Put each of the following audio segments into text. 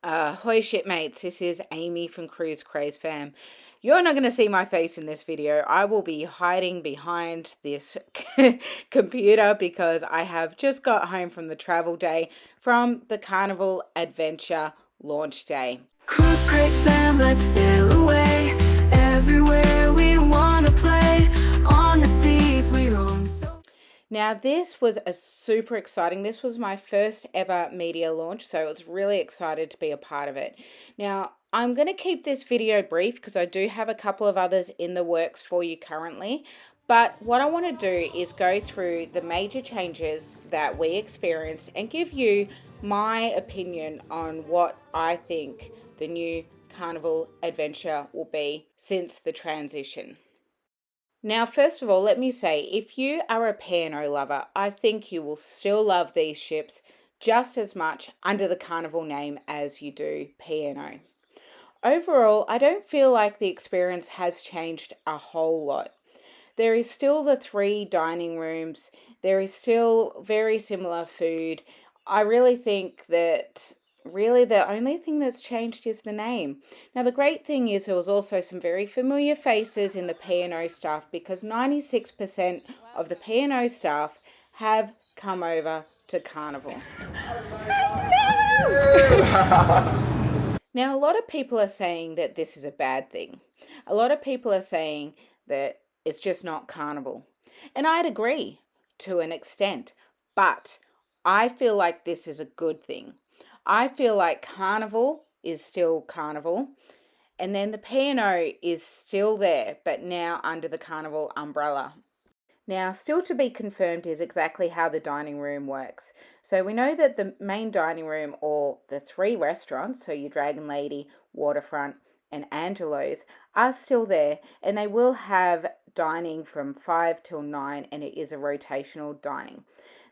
Hoi shipmates, this is Amy from Cruise Craze Fam. You're not going to see my face in this video. I will be hiding behind this computer because I have just got home from the travel day from the Carnival Adventure launch day. Cruise Craze Fam, let's sail away. Everywhere we want to play. On the seas we roam so. Now this was a super exciting, this was my first ever media launch, so I was really excited to be a part of it. Now I'm going to keep this video brief because I do have a couple of others in the works for you currently, but what I want to do is go through the major changes that we experienced and give you my opinion on what I think the new Carnival Adventure will be since the transition. Now, first of all, let me say, if you are a P&O lover, I think you will still love these ships just as much under the Carnival name as you do P&O. Overall, I don't feel like the experience has changed a whole lot. There is still the 3 dining rooms. There is still very similar food. I really think that really the only thing that's changed is the name. Now the great thing is there was also some very familiar faces in the P&O staff because 96% of the P&O staff have come over to Carnival. Now a lot of people are saying that this is a bad thing. A lot of people are saying that it's just not Carnival. And I'd agree to an extent, but I feel like this is a good thing. I feel like Carnival is still Carnival, and then the P&O is still there, but now under the Carnival umbrella. Now, still to be confirmed is exactly how the dining room works. So we know that the main dining room, or the 3 restaurants, so your Dragon Lady, Waterfront, and Angelo's, are still there, and they will have dining from 5 till 9, and it is a rotational dining.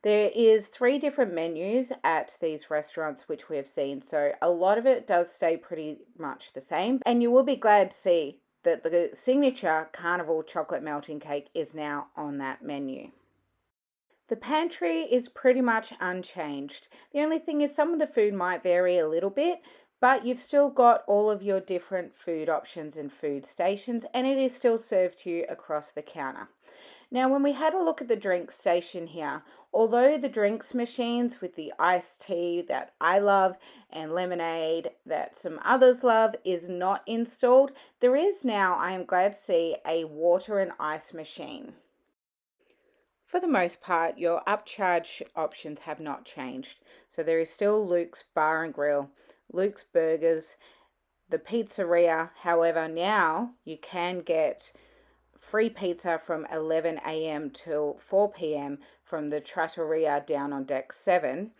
There is 3 different menus at these restaurants which we have seen, so a lot of it does stay pretty much the same, and you will be glad to see that the signature Carnival chocolate melting cake is now on that menu. The pantry is pretty much unchanged. The only thing is some of the food might vary a little bit, but you've still got all of your different food options and food stations, and it is still served to you across the counter. Now, when we had a look at the drink station here, although the drinks machines with the iced tea that I love and lemonade that some others love is not installed, there is now, I am glad to see, a water and ice machine. For the most part, your upcharge options have not changed. So there is still Luke's Bar and Grill, Luke's Burgers, the pizzeria. However, now you can get free pizza from 11 a.m. till 4 p.m. from the Trattoria down on deck 7,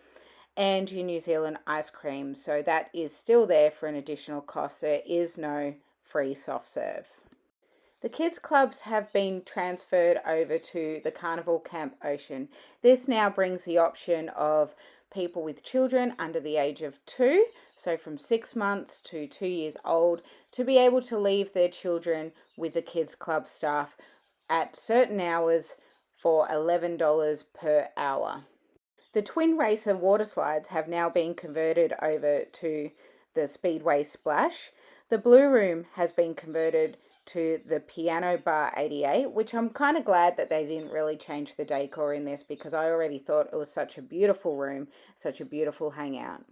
and your New Zealand ice cream. So that is still there for an additional cost. There is no free soft serve. The kids clubs have been transferred over to the Carnival Camp Ocean. This now brings the option of people with children under the age of 2, so from 6 months to 2 years old, to be able to leave their children with the kids club staff at certain hours for $11 per hour. The Twin Racer water slides have now been converted over to the Speedway Splash. The Blue Room has been converted to the Piano Bar 88, which I'm kind of glad that they didn't really change the decor in this because I already thought it was such a beautiful room, such a beautiful hangout.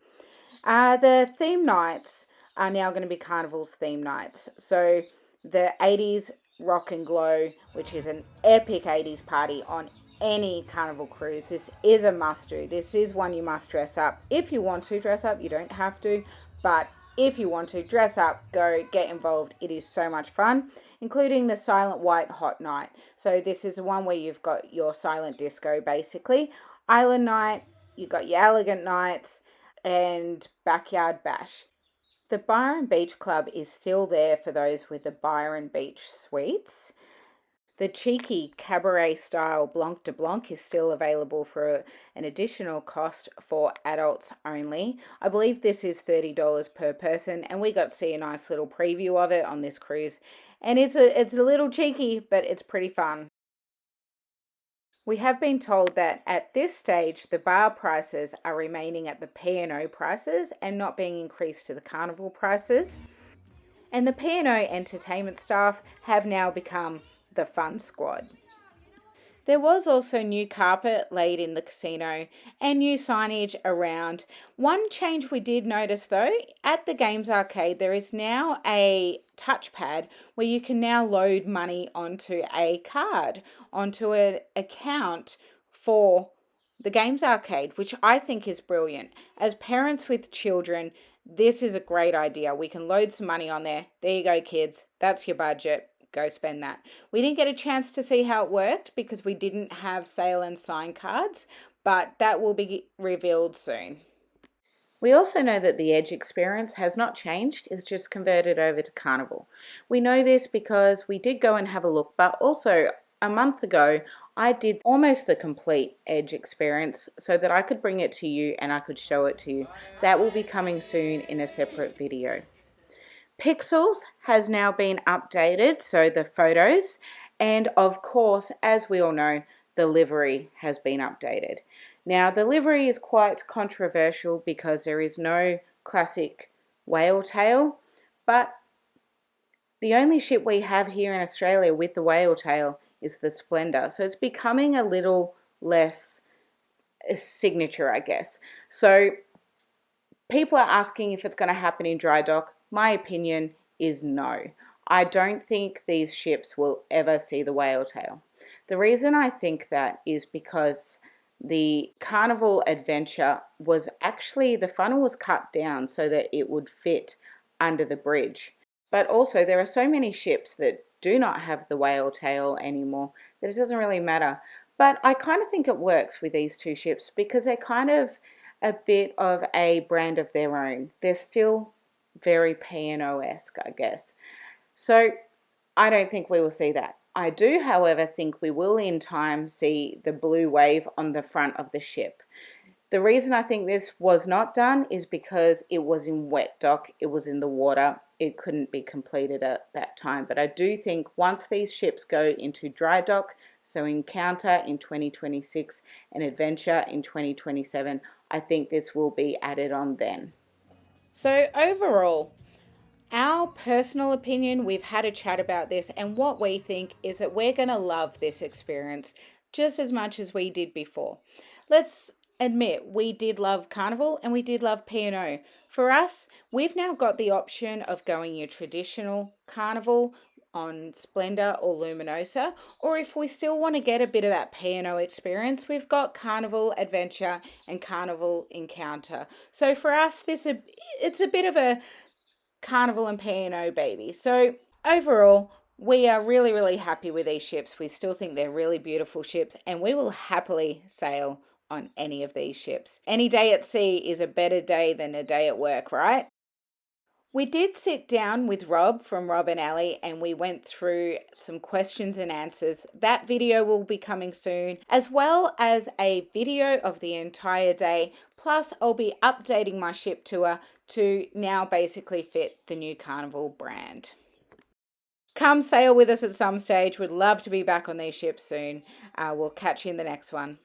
The theme nights are now going to be Carnival's theme nights. So the 80s Rock and Glow, which is an epic 80s party on any Carnival cruise. This is a must do. This is one you must dress up. If you want to dress up, you don't have to, but if you want to dress up, go get involved. It is so much fun, including the Silent White Hot Night. So this is one where you've got your silent disco basically. Island Night, you've got your Elegant Nights, and Backyard Bash. The Byron Beach Club is still there for those with the Byron Beach suites. The cheeky cabaret style Blanc de Blanc is still available for an additional cost for adults only. I believe this is $30 per person, and we got to see a nice little preview of it on this cruise. And it's a little cheeky, but it's pretty fun. We have been told that at this stage the bar prices are remaining at the P&O prices and not being increased to the Carnival prices. And the P&O entertainment staff have now become the fun squad. There was also new carpet laid in the casino and new signage around. One change we did notice though, at the Games Arcade, there is now a touchpad where you can now load money onto a card, onto an account for the Games Arcade, which I think is brilliant. As parents with children, this is a great idea. We can load some money on there. There you go, kids. That's your budget. Go spend that. We didn't get a chance to see how it worked because we didn't have sale and sign cards, but that will be revealed soon. We also know that the Edge experience has not changed, it's just converted over to Carnival. We know this because we did go and have a look, but also a month ago I did almost the complete Edge experience so that I could bring it to you and I could show it to you. That will be coming soon in a separate video. Pixels has now been updated, so the photos, and of course, as we all know, the livery has been updated. Now, the livery is quite controversial because there is no classic whale tail, but the only ship we have here in Australia with the whale tail is the Splendor, so it's becoming a little less a signature, I guess. So people are asking if it's going to happen in dry dock. My opinion is no. I don't think these ships will ever see the whale tail. The reason I think that is because the Carnival Adventure was actually, the funnel was cut down so that it would fit under the bridge. But also there are so many ships that do not have the whale tail anymore that it doesn't really matter. But I kind of think it works with these two ships because they're kind of a bit of a brand of their own. They're still very P&O-esque, I guess. So I don't think we will see that. I do, however, think we will in time see the blue wave on the front of the ship. The reason I think this was not done is because it was in wet dock, it was in the water, it couldn't be completed at that time. But I do think once these ships go into dry dock, so Encounter in 2026 and Adventure in 2027, I think this will be added on then. So overall, our personal opinion, we've had a chat about this, and what we think is that we're going to love this experience just as much as we did before. Let's admit, we did love Carnival and we did love P&O. For us, we've now got the option of going your traditional Carnival on Splendor or Luminosa, or if we still want to get a bit of that P&O experience, we've got Carnival Adventure and Carnival Encounter. So for us, it's a bit of a Carnival and P&O baby. So overall, we are really, really happy with these ships. We still think they're really beautiful ships, and we will happily sail on any of these ships. Any day at sea is a better day than a day at work, right? We did sit down with Rob from Rob and Ellie and we went through some questions and answers. That video will be coming soon, as well as a video of the entire day. Plus, I'll be updating my ship tour to now basically fit the new Carnival brand. Come sail with us at some stage. We'd love to be back on these ships soon. We'll catch you in the next one.